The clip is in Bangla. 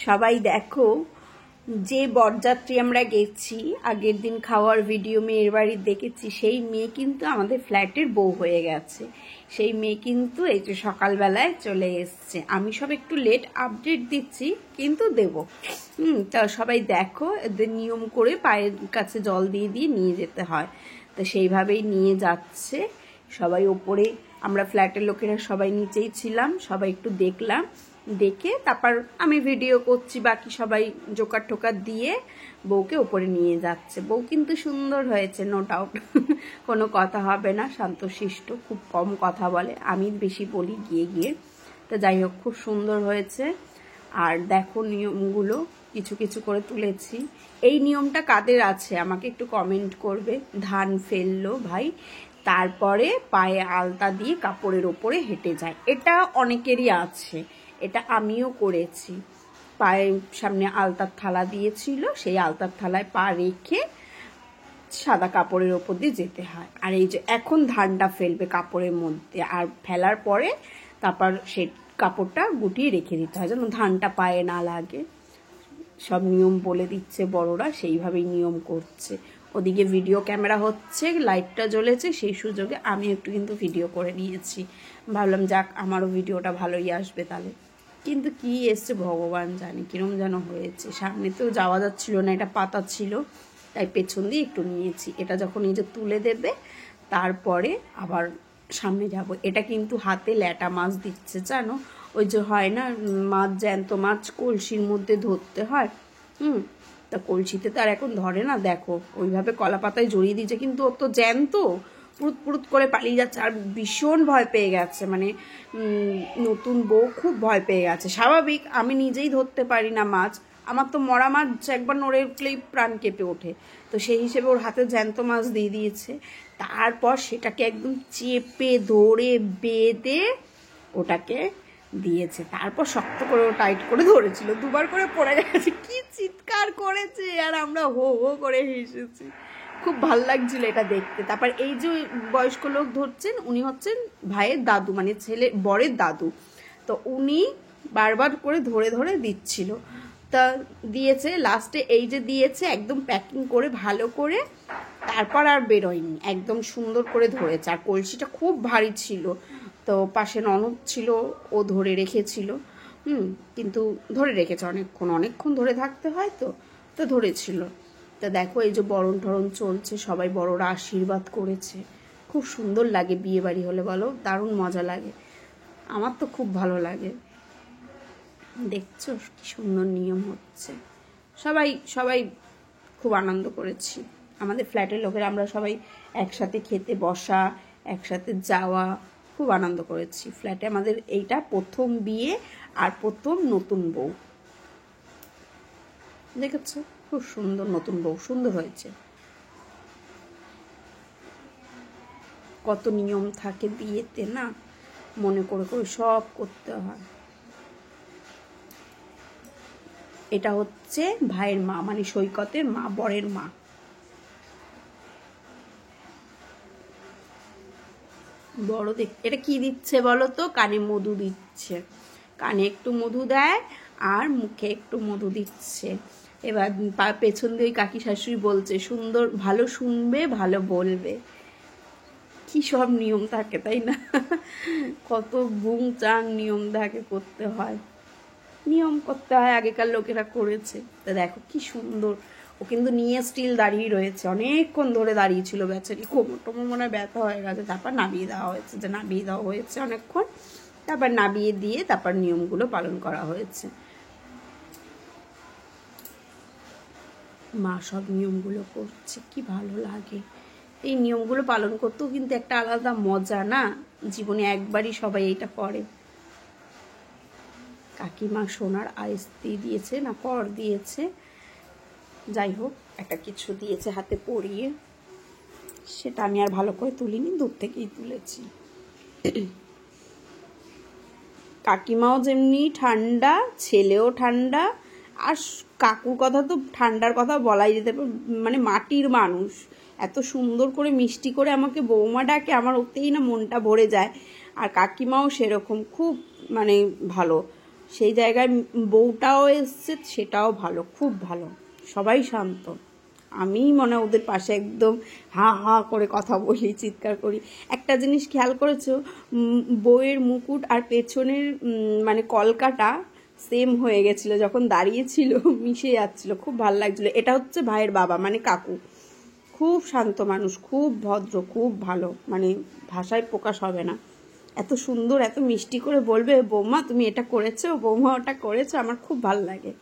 সবাই দেখো, যে বরযাত্রী আমরা গেছি আগের দিন খাওয়ার ভিডিও মেয়ের বাড়ির দেখেছি, সেই মেয়ে কিন্তু আমাদের ফ্ল্যাটের বউ হয়ে গেছে। সেই মেয়ে কিন্তু এই যে সকালবেলায় চলে এসছে। আমি সব একটু লেট আপডেট দিচ্ছি, কিন্তু দেব। তা সবাই দেখো, এদের নিয়ম করে পায়ের কাছে জল দিয়ে দিয়ে নিয়ে যেতে হয়। তো সেইভাবেই নিয়ে যাচ্ছে সবাই ওপরে। আমরা ফ্ল্যাটের লোকেরা সবাই নিচেই ছিলাম, সবাই একটু দেখলাম, দেখে তারপর আমি ভিডিও করছি। বাকি সবাই জোকার টোকার দিয়ে বউকে ওপরে নিয়ে যাচ্ছে। বউ কিন্তু সুন্দর হয়েছে, নো ডাউট, কোনো কথা হবে না, শান্তশিষ্ট, খুব কম কথা বলে, আমি বেশি বলি গিয়ে গিয়ে। তো যাই হোক, খুব সুন্দর হয়েছে। আর দেখো নিয়মগুলো কিছু কিছু করে তুলেছি। এই নিয়মটা কাদের আছে আমাকে একটু কমেন্ট করবে। ধান ফেললো ভাই, তারপরে পায়ে আলতা দিয়ে কাপড়ের ওপরে হেঁটে যায়, এটা অনেকেরই আছে, এটা আমিও করেছি। পায়ের সামনে আলতার থালা দিয়েছিল, সেই আলতার থালায় পা রেখে সাদা কাপড়ের ওপর দিয়ে যেতে হয়। আর এই যে এখন ধানটা ফেলবে কাপড়ের মধ্যে, আর ফেলার পরে তারপর সেই কাপড়টা গুটিয়ে রেখে দিতে হয় যেন ধানটা পায়ে না লাগে। সব নিয়ম বলে দিচ্ছে বড়রা, সেইভাবেই নিয়ম করছে। ওদিকে ভিডিও ক্যামেরা হচ্ছে, লাইটটা জ্বলেছে, সেই সুযোগে আমি একটু কিন্তু ভিডিও করে নিয়েছি। ভাবলাম যাক, আমারও ভিডিওটা ভালোই আসবে তাহলে। কিন্তু কি এসছে ভগবান জানে, কিরম যেন হয়েছে। সামনে তো যাওয়া যাচ্ছিল না, এটা পাতা ছিল, তাই পেছন দিয়ে একটু নিয়েছি। এটা যখন এই যে তুলে দেবে তারপরে আবার সামনে যাব। এটা কিন্তু হাতে ল্যাটা মাছ দিচ্ছে জানো, ওই যে হয় না মাছ, জ্যান্ত মাছ কলসির মধ্যে ধরতে হয়। তা কলসিতে তো আর এখন ধরে না, দেখো ওইভাবে কলা পাতায় জড়িয়ে দিয়েছে, কিন্তু ও তো জ্যান্ত, পুরুত পুরুত করে পালিয়ে যাচ্ছে। আর ভীষণ ভয় পেয়ে গেছে, মানে নতুন বউ খুব ভয় পেয়ে গেছে। স্বাভাবিক, আমি নিজেই ধরতে পারি না মাছ, আমার তো মরা মাছ একবার নড়ে উঠলেই প্রাণ কেঁপে ওঠে। তো সেই হিসেবে ওর হাতে জ্যান্ত মাছ দিয়ে দিয়েছে। তারপর সেটাকে একদম চেপে ধরে বেঁধে ওটাকে দিয়েছে। তারপর শক্ত করে ও টাইট করে ধরেছিল, দুবার করে পড়ে গেছে, কি চিৎকার করেছে, আর আমরা হো হো করে হেসেছি। খুব ভাল লাগছিল এটা দেখতে। তারপর এই যে বয়স্ক লোক ধরছেন, উনি হচ্ছেন ভাইয়ের দাদু, মানে ছেলে বরের দাদু। তো উনি বারবার করে ধরে ধরে দিচ্ছিল। তা দিয়েছে, লাস্টে এই যে দিয়েছে একদম প্যাকিং করে ভালো করে, তারপর আর বেরোয়নি, একদম সুন্দর করে ধরেছে। আর কলসিটা খুব ভারী ছিল, তো পাশে ননদ ছিল, ও ধরে রেখেছিল। কিন্তু ধরে রেখেছে অনেকক্ষণ ধরে থাকতে হয়, তো ধরেছিল। তা দেখো এই যে বরণ টরণ চলছে, সবাই বড়রা আশীর্বাদ করেছে। খুব সুন্দর লাগে বিয়ে বাড়ি হলে, বলো, দারুণ মজা লাগে। আমার তো খুব ভালো লাগে। দেখছো কি সুন্দর নিয়ম হচ্ছে। সবাই খুব আনন্দ করেছি। আমাদের ফ্ল্যাটের লোকেরা আমরা সবাই একসাথে খেতে বসা, একসাথে যাওয়া, খুব আনন্দ করেছি। ফ্ল্যাটে আমাদের এইটা প্রথম বিয়ে আর প্রথম নতুন বউ। দেখেছো খুব সুন্দর, নতুন বউ সুন্দর হয়েছে। কত নিয়ম থাকে বিয়েতে না, মনে করে করে সব করতে হয়। এটা হচ্ছে ভাইয়ের মা, মানে সৈকতের মা, বরের মা। বড় দেখ, এটা কি দিচ্ছে বলো তো? কানে মধু দিচ্ছে, কানে একটু মধু দেয় আর মুখে একটু মধু দিচ্ছে। এবার পেছন দিয়ে ওই কাকি শাশুড়ি বলছে, সুন্দর, ভালো শুনবে, ভালো বলবে। কি সব নিয়ম থাকে তাই না, কত বুং চাং নিয়ম থাকে, করতে হয়, নিয়ম করতে হয়, আগেকার লোকেরা করেছে। তা দেখো কি সুন্দর, ও কিন্তু নিয়ে স্টিল দাঁড়িয়ে রয়েছে, অনেকক্ষণ ধরে দাঁড়িয়ে ছিল বেচারি, কোমর টোমর মনে হয় ব্যথা হয়ে গেছে। তারপর নামিয়ে দেওয়া হয়েছে অনেকক্ষণ, তারপর নামিয়ে দিয়ে তারপর নিয়মগুলো পালন করা হয়েছে। মা সব নিয়মগুলো করছে, কি ভালো লাগে। এই নিয়মগুলো পালন করতেও কিন্তু একটা আলাদা মজা না, জীবনে একবারই সবাই এটা করে। কাকিমা সোনার আইস দিয়ে দিয়েছে না কর দিয়েছে, যাই হোক একটা কিছু দিয়েছে হাতে পরিয়ে, সেটা আমি আর ভালো করে তুলিনি, দূর থেকেই তুলেছি। কাকিমাও যেমনি ঠান্ডা, ছেলেও ঠান্ডা, আর কাকুর কথা তো ঠান্ডার কথা বলাই যেতে পারে, মানে মাটির মানুষ, এত সুন্দর করে মিষ্টি করে আমাকে বৌমা ডাকে, আমার ওতেই না মনটা ভরে যায়। আর কাকিমাও সেরকম, খুব মানে ভালো, সেই জায়গায় বউটাও এসছে, সেটাও ভালো, খুব ভালো, সবাই শান্ত। আমি মনে হয় ওদের পাশে একদম হা হা করে কথা বলি, চিৎকার করি। একটা জিনিস খেয়াল করেছো, বউয়ের মুকুট আর পেছনের মানে কলকাটা সেম হয়ে গেছিলো, যখন দাঁড়িয়েছিল মিশে যাচ্ছিল, খুব ভালো লাগছিল। এটা হচ্ছে ভাইয়ের বাবা মানে কাকু, খুব শান্ত মানুষ, খুব ভদ্র, খুব ভালো, মানে ভাষায় প্রকাশ হবে না। এত সুন্দর, এত মিষ্টি করে বলবে, বৌমা তুমি এটা করেছো, বৌমা ওটা করেছো, আমার খুব ভালো লাগে।